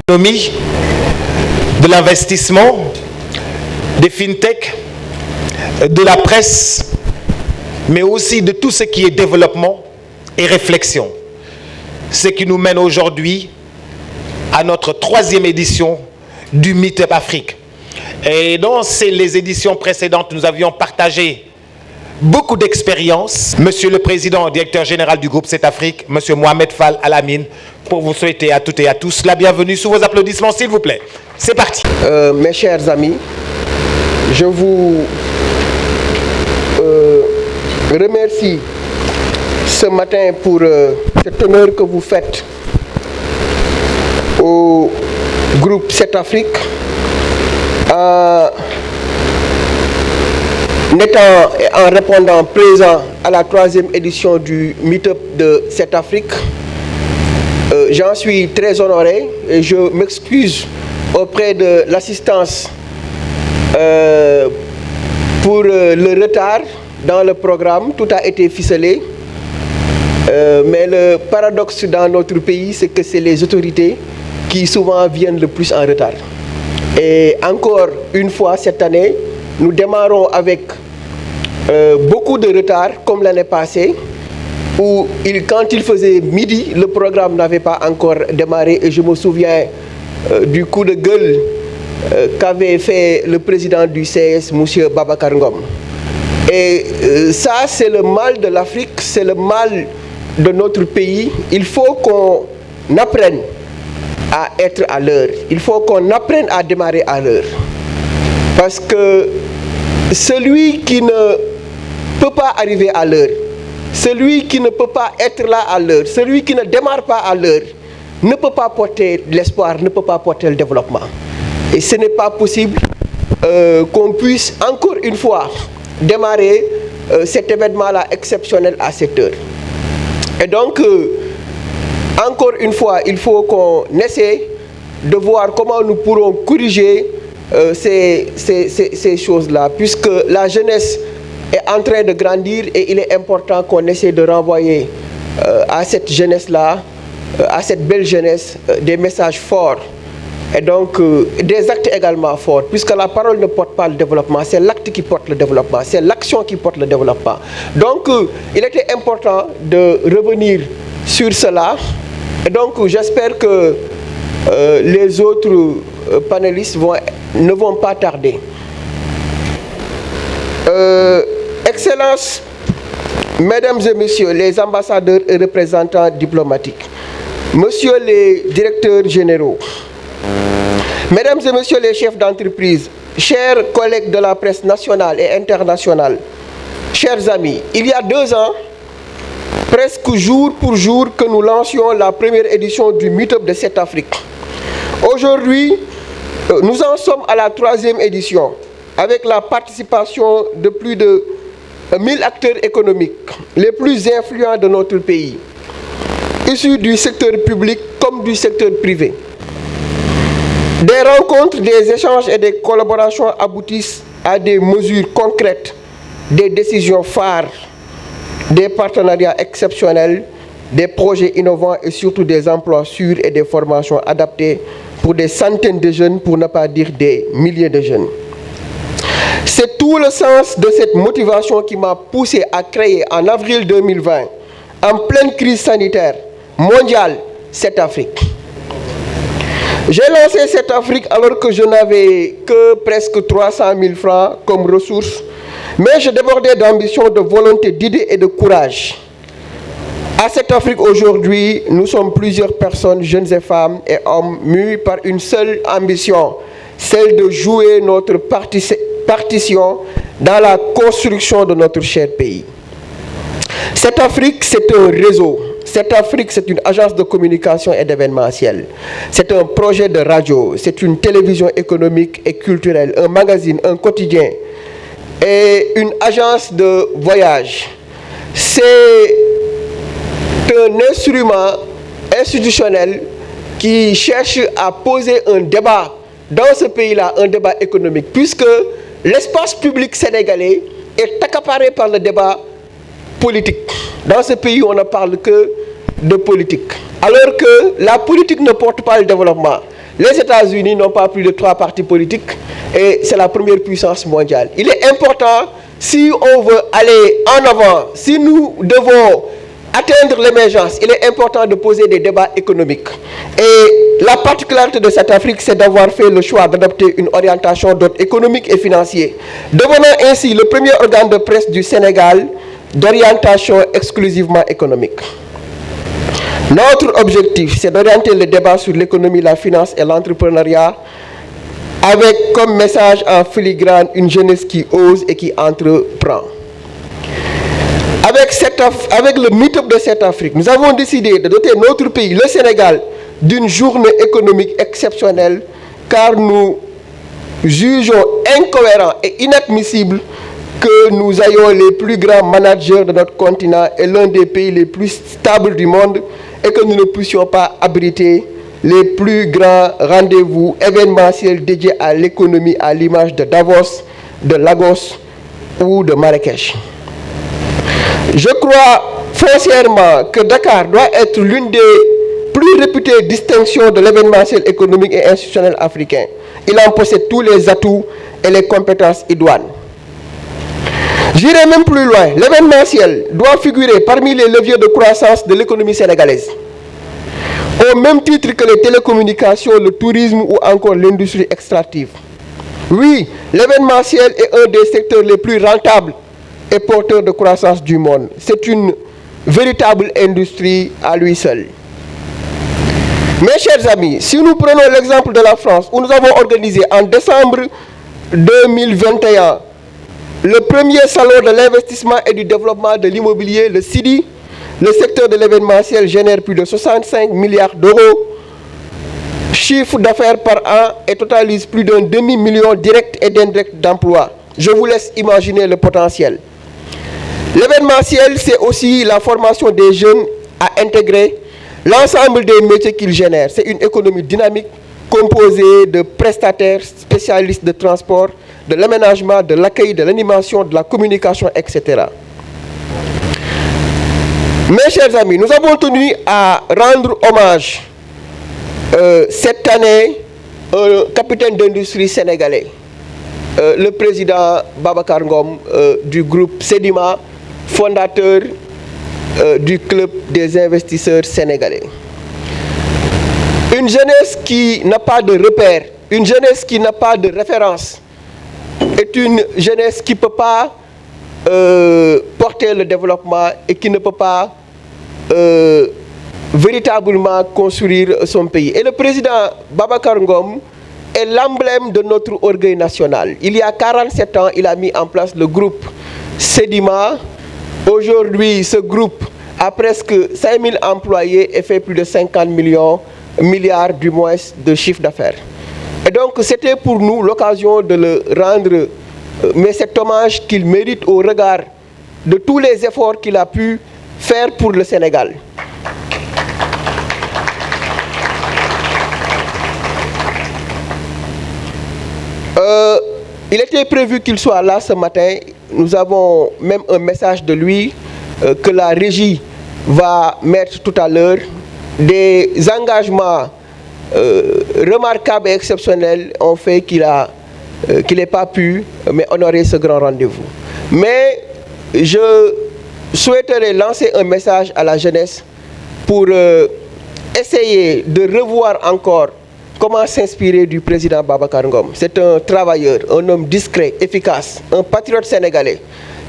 l'économie, de l'investissement, des fintech, de la presse, mais aussi de tout ce qui est développement et réflexion. Ce qui nous mène aujourd'hui à notre 3e édition du Meetup Afrique. Et dans les éditions précédentes, nous avions partagé beaucoup d'expériences. Monsieur le Président, directeur général du groupe CETAFRIC, Monsieur Mohamed Fall Alamine, pour vous souhaiter à toutes et à tous la bienvenue sous vos applaudissements, s'il vous plaît. C'est parti. Mes chers amis, je vous remercie ce matin pour cet honneur que vous faites au groupe CETAFRIC en répondant présent à la 3e édition du Meetup de CETAFRIC. J'en suis très honoré et je m'excuse auprès de l'assistance pour le retard dans le programme. Tout a été ficelé. Mais le paradoxe dans notre pays, c'est que c'est les autorités qui souvent viennent le plus en retard. Et encore une fois, cette année, nous démarrons avec beaucoup de retard, comme l'année passée, où quand il faisait midi, le programme n'avait pas encore démarré. Et je me souviens du coup de gueule qu'avait fait le président du CS, M. Babacar Ngom. Et ça, c'est le mal de l'Afrique, c'est le mal de notre pays. Il faut qu'on apprenne à être à l'heure. Il faut qu'on apprenne à démarrer à l'heure. Parce que celui qui ne peut pas arriver à l'heure, celui qui ne peut pas être là à l'heure, celui qui ne démarre pas à l'heure, ne peut pas porter l'espoir, ne peut pas porter le développement. Et ce n'est pas possible qu'on puisse encore une fois démarrer cet événement-là exceptionnel à cette heure. Et donc, encore une fois, il faut qu'on essaie de voir comment nous pourrons corriger ces choses-là, puisque la jeunesse est en train de grandir et il est important qu'on essaie de renvoyer à cette jeunesse-là, à cette belle jeunesse, des messages forts et donc des actes également forts, puisque la parole ne porte pas le développement, c'est l'acte qui porte le développement, c'est l'action qui porte le développement. Donc, il était important de revenir sur cela. Et donc, j'espère que les autres panélistes ne vont pas tarder. Excellences, Mesdames et Messieurs les ambassadeurs et représentants diplomatiques, Messieurs les directeurs généraux, Mesdames et Messieurs les chefs d'entreprise, chers collègues de la presse nationale et internationale, chers amis, il y a 2 ans, presque jour pour jour, que nous lancions la première édition du Meetup de CETAFRIC. Aujourd'hui, nous en sommes à la 3e édition, avec la participation de plus de 1000 acteurs économiques, les plus influents de notre pays, issus du secteur public comme du secteur privé. Des rencontres, des échanges et des collaborations aboutissent à des mesures concrètes, des décisions phares, des partenariats exceptionnels, des projets innovants et surtout des emplois sûrs et des formations adaptées pour des centaines de jeunes, pour ne pas dire des milliers de jeunes. C'est tout le sens de cette motivation qui m'a poussé à créer en avril 2020, en pleine crise sanitaire mondiale, CETAFRIC. J'ai lancé CETAFRIC alors que je n'avais que presque 300 000 francs comme ressources, mais je débordais d'ambition, de volonté, d'idées et de courage. À CETAFRIC aujourd'hui, nous sommes plusieurs personnes, jeunes et femmes et hommes, mus par une seule ambition, celle de jouer notre partition dans la construction de notre cher pays. CETAFRIC, c'est un réseau. CETAFRIC, c'est une agence de communication et d'événementiel. C'est un projet de radio, c'est une télévision économique et culturelle, un magazine, un quotidien et une agence de voyage. C'est un instrument institutionnel qui cherche à poser un débat dans ce pays-là, un débat économique, puisque l'espace public sénégalais est accaparé par le débat politique. Dans ce pays, on ne parle que de politique. Alors que la politique ne porte pas le développement. Les États-Unis n'ont pas plus de 3 partis politiques et c'est la première puissance mondiale. Il est important, si on veut aller en avant, si nous devons atteindre l'émergence, il est important de poser des débats économiques. Et la particularité de cette Afrique, c'est d'avoir fait le choix d'adopter une orientation d'ordre économique et financier, devenant ainsi le premier organe de presse du Sénégal d'orientation exclusivement économique. Notre objectif, c'est d'orienter le débat sur l'économie, la finance et l'entrepreneuriat avec comme message en filigrane une jeunesse qui ose et qui entreprend. Avec le meet-up de cette Afrique, nous avons décidé de doter notre pays, le Sénégal, d'une journée économique exceptionnelle car nous jugeons incohérent et inadmissible que nous ayons les plus grands managers de notre continent et l'un des pays les plus stables du monde et que nous ne puissions pas abriter les plus grands rendez-vous événementiels dédiés à l'économie à l'image de Davos, de Lagos ou de Marrakech. Je crois foncièrement que Dakar doit être l'une des plus réputées distinctions de l'événementiel économique et institutionnel africain. Il en possède tous les atouts et les compétences idoines. J'irai même plus loin. L'événementiel doit figurer parmi les leviers de croissance de l'économie sénégalaise. Au même titre que les télécommunications, le tourisme ou encore l'industrie extractive. Oui, l'événementiel est un des secteurs les plus rentables et porteur de croissance du monde. C'est une véritable industrie à lui seul. Mes chers amis, si nous prenons l'exemple de la France, où nous avons organisé en décembre 2021 le premier salon de l'investissement et du développement de l'immobilier, le CIDI, le secteur de l'événementiel génère plus de 65 milliards d'euros, chiffre d'affaires par an et totalise plus d'un demi-million direct et d'indirect d'emplois. Je vous laisse imaginer le potentiel. L'événementiel, c'est aussi la formation des jeunes à intégrer l'ensemble des métiers qu'ils génèrent. C'est une économie dynamique composée de prestataires, spécialistes de transport, de l'aménagement, de l'accueil, de l'animation, de la communication, etc. Mes chers amis, nous avons tenu à rendre hommage cette année au capitaine d'industrie sénégalais, le président Babacar Ngom du groupe Sedima, fondateur du club des investisseurs sénégalais. Une jeunesse qui n'a pas de repère, une jeunesse qui n'a pas de référence, est une jeunesse qui ne peut pas porter le développement et qui ne peut pas véritablement construire son pays. Et le président Babacar Ngom est l'emblème de notre orgueil national. Il y a 47 ans, il a mis en place le groupe Sedima. Aujourd'hui, ce groupe a presque 5000 employés et fait plus de 50 milliards du moins de chiffre d'affaires. Et donc, c'était pour nous l'occasion de le rendre, mais cet hommage qu'il mérite au regard de tous les efforts qu'il a pu faire pour le Sénégal. Il était prévu qu'il soit là ce matin. Nous avons même un message de lui que la régie va mettre tout à l'heure. Des engagements remarquables et exceptionnels ont fait qu'il n'ait pas pu honorer ce grand rendez-vous. Mais je souhaiterais lancer un message à la jeunesse pour essayer de revoir encore comment s'inspirer du président Babacar Ngom. C'est un travailleur, un homme discret, efficace, un patriote sénégalais.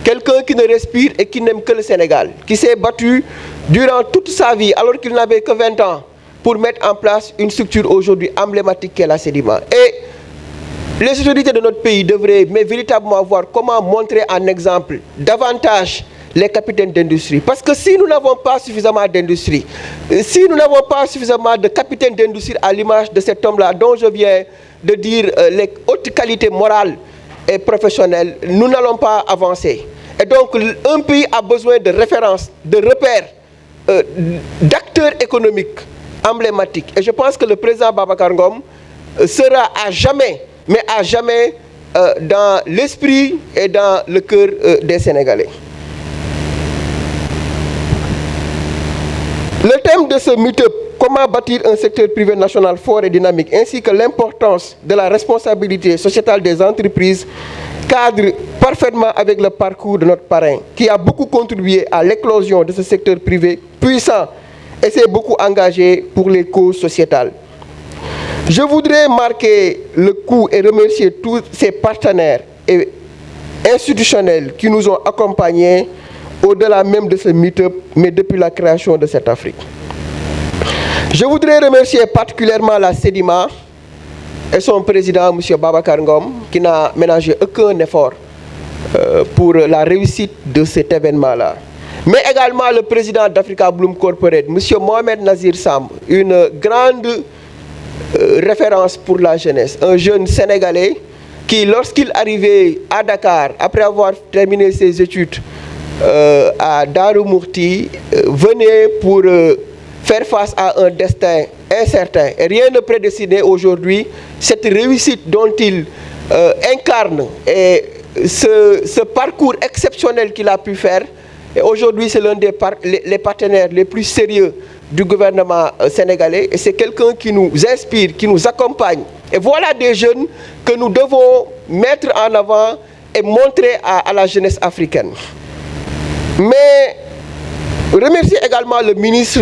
Quelqu'un qui ne respire et qui n'aime que le Sénégal, qui s'est battu durant toute sa vie, alors qu'il n'avait que 20 ans, pour mettre en place une structure aujourd'hui emblématique qu'est la Sedima. Et les autorités de notre pays devraient véritablement voir comment montrer en exemple davantage les capitaines d'industrie. Parce que si nous n'avons pas suffisamment d'industrie, si nous n'avons pas suffisamment de capitaines d'industrie à l'image de cet homme-là, dont je viens de dire les hautes qualités morales et professionnelles, nous n'allons pas avancer. Et donc, un pays a besoin de références, de repères, d'acteurs économiques emblématiques. Et je pense que le président Babacar Ngom sera à jamais, mais à jamais, dans l'esprit et dans le cœur des Sénégalais. Le thème de ce meet-up comment bâtir un secteur privé national fort et dynamique, ainsi que l'importance de la responsabilité sociétale des entreprises, cadre parfaitement avec le parcours de notre parrain, qui a beaucoup contribué à l'éclosion de ce secteur privé puissant et s'est beaucoup engagé pour les causes sociétales. Je voudrais marquer le coup et remercier tous ces partenaires et institutionnels qui nous ont accompagnés au-delà même de ce meet-up, mais depuis la création de cette Afrique. Je voudrais remercier particulièrement la SEDIMA et son président, M. Babacar Ngom, qui n'a ménagé aucun effort pour la réussite de cet événement-là. Mais également le président d'Africa Bloom Corporate, M. Mohamed Nazir Samb, une grande référence pour la jeunesse, un jeune Sénégalais qui, lorsqu'il arrivait à Dakar, après avoir terminé ses études à Darou Mourti, venait pour faire face à un destin incertain. Et rien ne prédestinait aujourd'hui cette réussite dont il incarne et ce parcours exceptionnel qu'il a pu faire. Et aujourd'hui, c'est l'un des les partenaires les plus sérieux du gouvernement sénégalais. Et c'est quelqu'un qui nous inspire, qui nous accompagne. Et voilà des jeunes que nous devons mettre en avant et montrer à la jeunesse africaine. Mais remercier également le ministre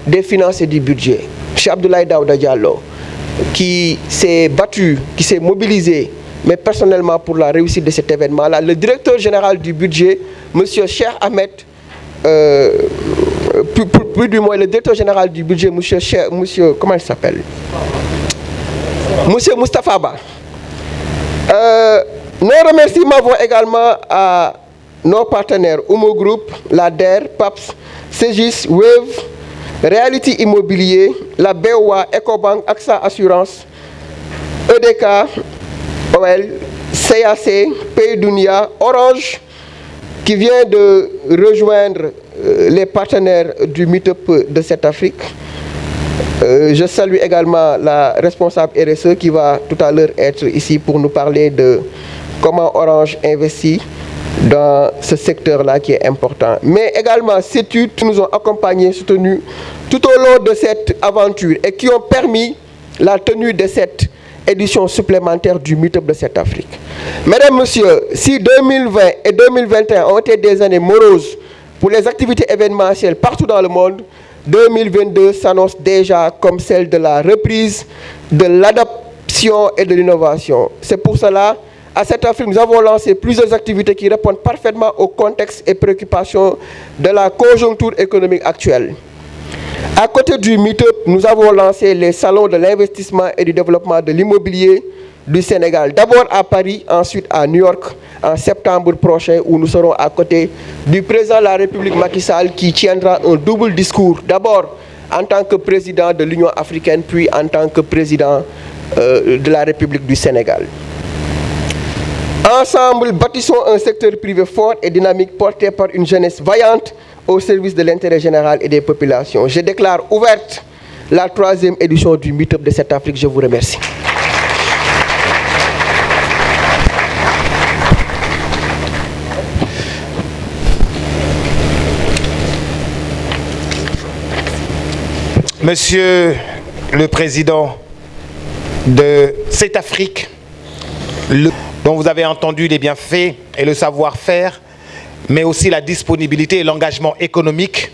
des Finances et du Budget, M. Abdoulaye Daouda Diallo, qui s'est battu, qui s'est mobilisé, mais personnellement pour la réussite de cet événement-là. Le directeur général du budget, M. Cheikh Ahmed, plus du moins le directeur général du budget, comment il s'appelle? M. Moustapha Ba. Nos remerciements vont également à nos partenaires Oumo Group, la DER, PAPS, Cegis, Wave, Reality Immobilier, la BOA, Ecobank, AXA Assurance, EDK, OL, CAC, Pays Dunia, Orange, qui vient de rejoindre les partenaires du meet-up de cette Afrique. Je salue également la responsable RSE qui va tout à l'heure être ici pour nous parler de comment Orange investit dans ce secteur-là qui est important. Mais également, ces études nous ont accompagnés, soutenus tout au long de cette aventure et qui ont permis la tenue de cette édition supplémentaire du meet-up de cette Afrique. Mesdames, Messieurs, si 2020 et 2021 ont été des années moroses pour les activités événementielles partout dans le monde, 2022 s'annonce déjà comme celle de la reprise, de l'adaptation et de l'innovation. C'est pour cela, à cette Afrique, nous avons lancé plusieurs activités qui répondent parfaitement au contexte et préoccupations de la conjoncture économique actuelle. À côté du meet-up, nous avons lancé les salons de l'investissement et du développement de l'immobilier du Sénégal. D'abord à Paris, ensuite à New York, en septembre prochain, où nous serons à côté du président de la République Macky Sall, qui tiendra un double discours. D'abord en tant que président de l'Union africaine, puis en tant que président de la République du Sénégal. Ensemble, bâtissons un secteur privé fort et dynamique porté par une jeunesse vaillante au service de l'intérêt général et des populations. Je déclare ouverte la 3e édition du Meet-up de cette Afrique. Je vous remercie. Monsieur le Président de cette Afrique, dont vous avez entendu les bienfaits et le savoir-faire, mais aussi la disponibilité et l'engagement économique